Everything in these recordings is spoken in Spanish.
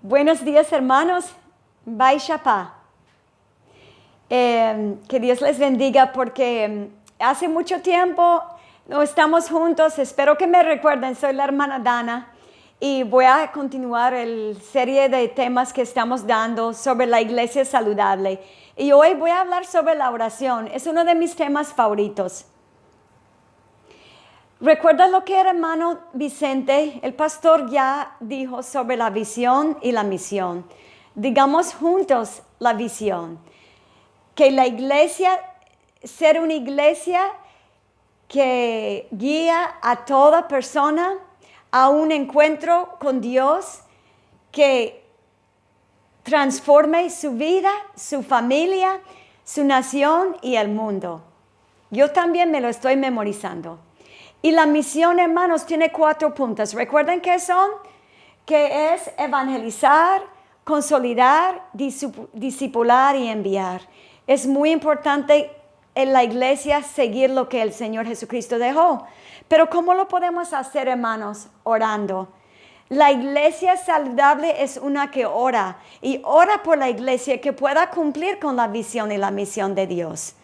Buenos días, hermanos. Bye, Shapa. Que Dios les bendiga porque hace mucho tiempo no estamos juntos. Espero que me recuerden. Soy la hermana Dana y voy a continuar la serie de temas que estamos dando sobre la iglesia saludable. Y hoy voy a hablar sobre la oración. Es uno de mis temas favoritos. ¿Recuerda lo que el hermano Vicente, el pastor, ya dijo sobre la visión y la misión? Digamos juntos la visión. Que la iglesia, ser una iglesia que guía a toda persona a un encuentro con Dios, que transforme su vida, su familia, su nación y el mundo. Yo también me lo estoy memorizando. Y la misión, hermanos, tiene 4 puntos. ¿Recuerden qué son? Que es evangelizar, consolidar, discipular y enviar. Es muy importante en la iglesia seguir lo que el Señor Jesucristo dejó. Pero ¿cómo lo podemos hacer, hermanos? Orando. La iglesia saludable es una que ora y ora por la iglesia que pueda cumplir con la visión y la misión de Dios.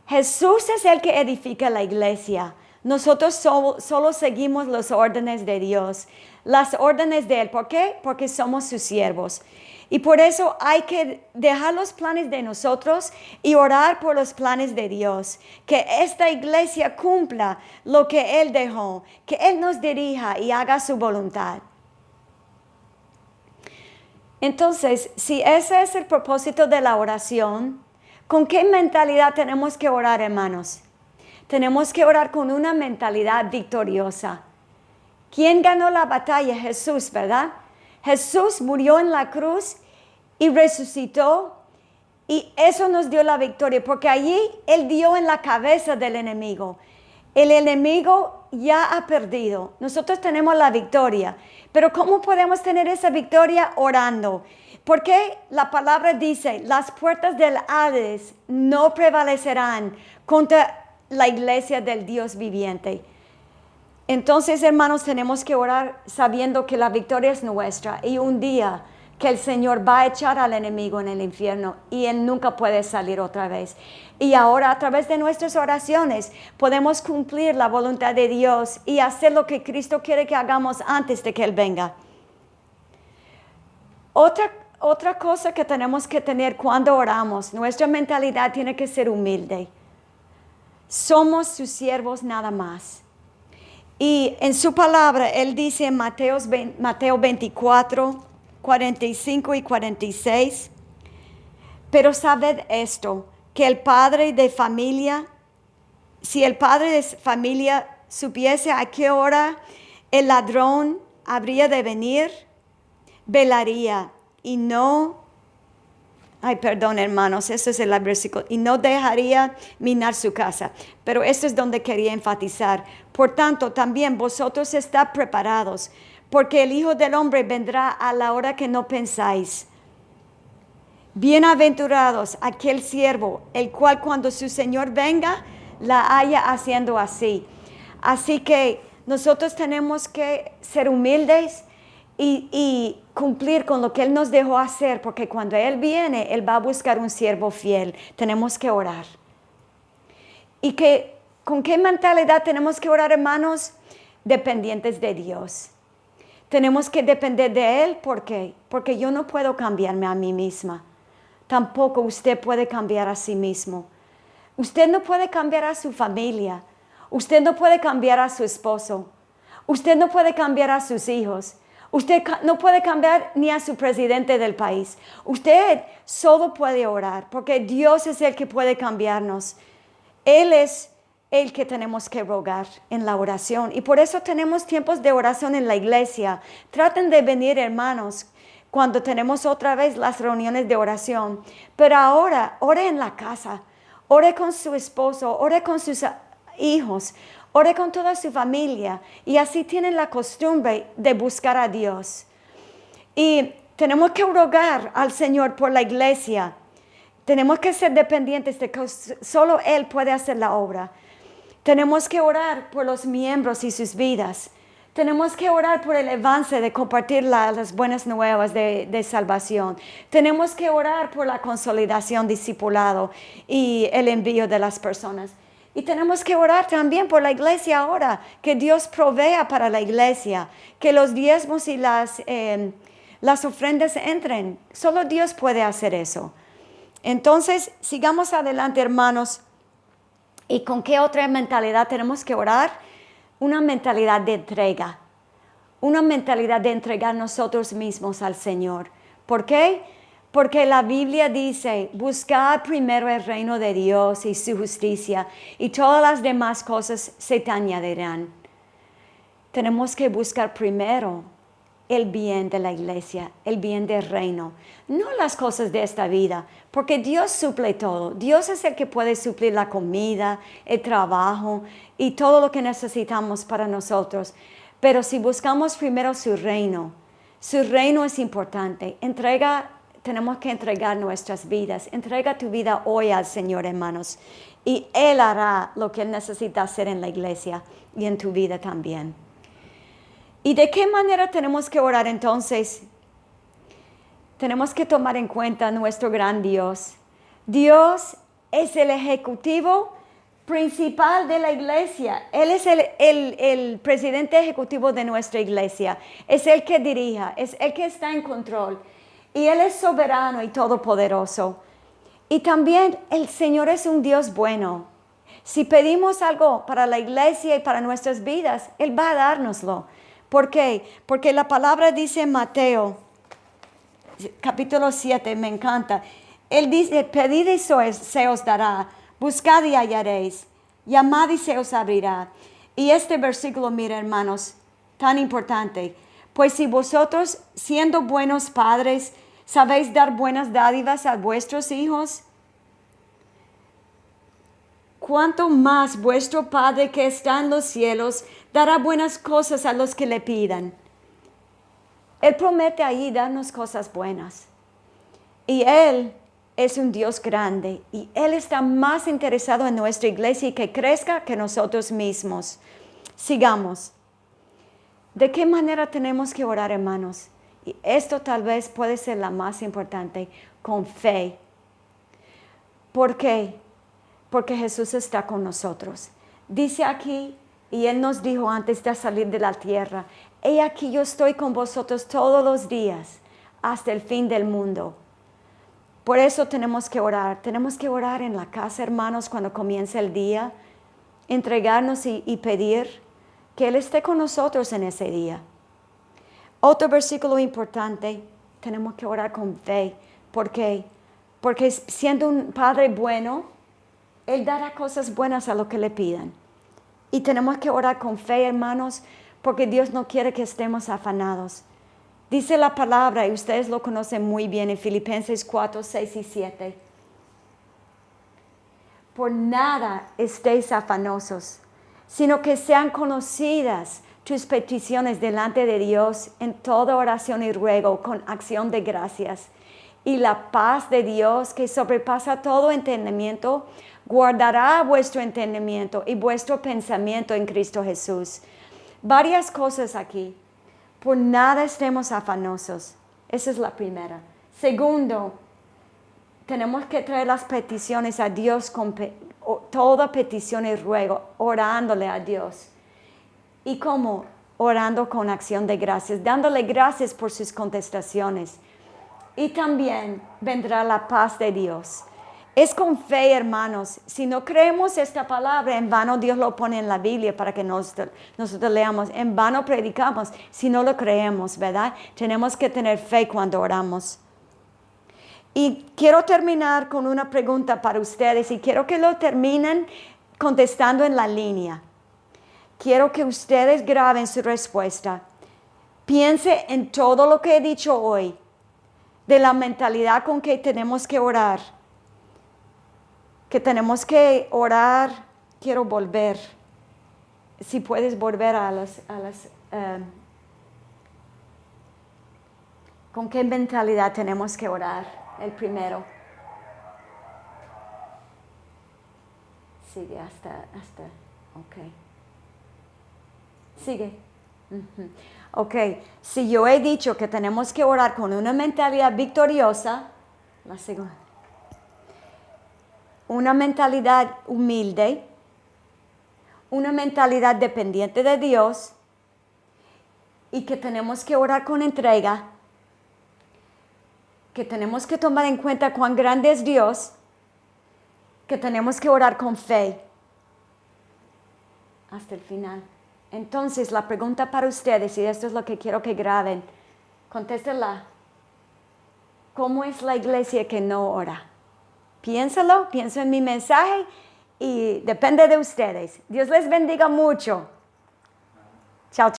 Jesús es el que edifica la iglesia. Nosotros solo seguimos las órdenes de Dios, las órdenes de Él. ¿Por qué? Porque somos sus siervos. Y por eso hay que dejar los planes de nosotros y orar por los planes de Dios. Que esta iglesia cumpla lo que Él dejó, que Él nos dirija y haga su voluntad. Entonces, si ese es el propósito de la oración, ¿con qué mentalidad tenemos que orar, hermanos? Tenemos que orar con una mentalidad victoriosa. ¿Quién ganó la batalla? Jesús, ¿verdad? Jesús murió en la cruz y resucitó y eso nos dio la victoria porque allí Él dio en la cabeza del enemigo. El enemigo ya ha perdido. Nosotros tenemos la victoria. Pero ¿cómo podemos tener esa victoria? Orando. Porque la palabra dice, las puertas del Hades no prevalecerán contra la iglesia del Dios viviente. Entonces, hermanos, tenemos que orar sabiendo que la victoria es nuestra y un día que el Señor va a echar al enemigo en el infierno y Él nunca puede salir otra vez. Y ahora a través de nuestras oraciones podemos cumplir la voluntad de Dios y hacer lo que Cristo quiere que hagamos antes de que Él venga. Otra cosa que tenemos que tener cuando oramos, nuestra mentalidad tiene que ser humilde. Somos sus siervos nada más. Y en su palabra, Él dice en Mateo 24, 45 y 46, pero sabed esto, que el padre de familia, si el padre de familia supiese a qué hora el ladrón habría de venir, velaría y no, perdón hermanos, eso es el versículo, y no dejaría minar su casa. Pero esto es donde quería enfatizar. Por tanto, también vosotros estad preparados, porque el Hijo del Hombre vendrá a la hora que no pensáis. Bienaventurados aquel siervo, el cual cuando su Señor venga, la haya haciendo así. Así que nosotros tenemos que ser humildes y cumplir con lo que Él nos dejó hacer, porque cuando Él viene, Él va a buscar un siervo fiel. Tenemos que orar. ¿Y con qué mentalidad tenemos que orar, hermanos? Dependientes de Dios. Tenemos que depender de Él. ¿Por qué? Porque yo no puedo cambiarme a mí misma. Tampoco usted puede cambiar a sí mismo. Usted no puede cambiar a su familia. Usted no puede cambiar a su esposo. Usted no puede cambiar a sus hijos. Usted no puede cambiar ni a su presidente del país. Usted solo puede orar porque Dios es el que puede cambiarnos. Él es el que tenemos que rogar en la oración. Y por eso tenemos tiempos de oración en la iglesia. Traten de venir, hermanos, cuando tenemos otra vez las reuniones de oración. Pero ahora, ore en la casa. Ore con su esposo, ore con sus hijos. Ore con toda su familia y así tienen la costumbre de buscar a Dios. Y tenemos que rogar al Señor por la iglesia. Tenemos que ser dependientes de que solo Él puede hacer la obra. Tenemos que orar por los miembros y sus vidas. Tenemos que orar por el avance de compartir las buenas nuevas de salvación. Tenemos que orar por la consolidación, discipulado y el envío de las personas. Y tenemos que orar también por la iglesia ahora, que Dios provea para la iglesia, que los diezmos y las ofrendas entren. Solo Dios puede hacer eso. Entonces, sigamos adelante, hermanos. ¿Y con qué otra mentalidad tenemos que orar? Una mentalidad de entrega. Una mentalidad de entregar nosotros mismos al Señor. ¿Por qué? Porque la Biblia dice, buscad primero el reino de Dios y su justicia, y todas las demás cosas se te añadirán. Tenemos que buscar primero el bien de la iglesia, el bien del reino, no las cosas de esta vida, porque Dios suple todo. Dios es el que puede suplir la comida, el trabajo y todo lo que necesitamos para nosotros. Pero si buscamos primero su reino es importante. Tenemos que entregar nuestras vidas. Entrega tu vida hoy al Señor, hermanos, y Él hará lo que Él necesita hacer en la iglesia y en tu vida también. ¿Y de qué manera tenemos que orar entonces? Tenemos que tomar en cuenta nuestro gran Dios. Dios es el ejecutivo principal de la iglesia. Él es el presidente ejecutivo de nuestra iglesia. Es el que dirija, es el que está en control. Y Él es soberano y todopoderoso. Y también el Señor es un Dios bueno. Si pedimos algo para la iglesia y para nuestras vidas, Él va a dárnoslo. ¿Por qué? Porque la palabra dice en Mateo, capítulo 7, me encanta. Él dice, pedid y se os dará, buscad y hallaréis, llamad y se os abrirá. Y este versículo, mira hermanos, tan importante. Pues si vosotros, siendo buenos padres, sabéis dar buenas dádivas a vuestros hijos, cuánto más vuestro Padre que está en los cielos dará buenas cosas a los que le pidan. Él promete ahí darnos cosas buenas. Y Él es un Dios grande. Y Él está más interesado en nuestra iglesia y que crezca que nosotros mismos. Sigamos. ¿De qué manera tenemos que orar, hermanos? Y esto tal vez puede ser la más importante. Con fe. ¿Por qué? Porque Jesús está con nosotros. Dice aquí, y Él nos dijo antes de salir de la tierra, he aquí yo estoy con vosotros todos los días, hasta el fin del mundo. Por eso tenemos que orar en la casa, hermanos, cuando comience el día, entregarnos y pedir que Él esté con nosotros en ese día. Otro versículo importante, tenemos que orar con fe. ¿Por qué? Porque siendo un Padre bueno, Él dará cosas buenas a los que le pidan. Y tenemos que orar con fe, hermanos, porque Dios no quiere que estemos afanados. Dice la palabra, y ustedes lo conocen muy bien en Filipenses 4, 6 y 7. Por nada estéis afanosos, sino que sean conocidas tus peticiones delante de Dios en toda oración y ruego con acción de gracias. Y la paz de Dios, que sobrepasa todo entendimiento, guardará vuestro entendimiento y vuestro pensamiento en Cristo Jesús. Varias cosas aquí. Por nada estemos afanosos. Esa es la primera. Segundo, tenemos que traer las peticiones a Dios con toda petición y ruego, orándole a Dios. ¿Y cómo? Orando con acción de gracias, dándole gracias por sus contestaciones. Y también vendrá la paz de Dios. Es con fe, hermanos. Si no creemos esta palabra, en vano Dios lo pone en la Biblia para que nosotros leamos. En vano predicamos si no lo creemos, ¿verdad? Tenemos que tener fe cuando oramos. Y quiero terminar con una pregunta para ustedes y quiero que lo terminen contestando en la línea. Quiero que ustedes graben su respuesta. Piense en todo lo que he dicho hoy, de la mentalidad con que tenemos que orar. Que tenemos que orar, quiero volver. Si puedes volver ¿con qué mentalidad tenemos que orar? El primero. Sigue hasta, ok. Sigue. Ok, si yo he dicho que tenemos que orar con una mentalidad victoriosa, la segunda, una mentalidad humilde, una mentalidad dependiente de Dios y que tenemos que orar con entrega, que tenemos que tomar en cuenta cuán grande es Dios, que tenemos que orar con fe hasta el final. Entonces, la pregunta para ustedes, y esto es lo que quiero que graben, contéstenla. ¿Cómo es la iglesia que no ora? Piénsalo, pienso en mi mensaje y depende de ustedes. Dios les bendiga mucho. Chao.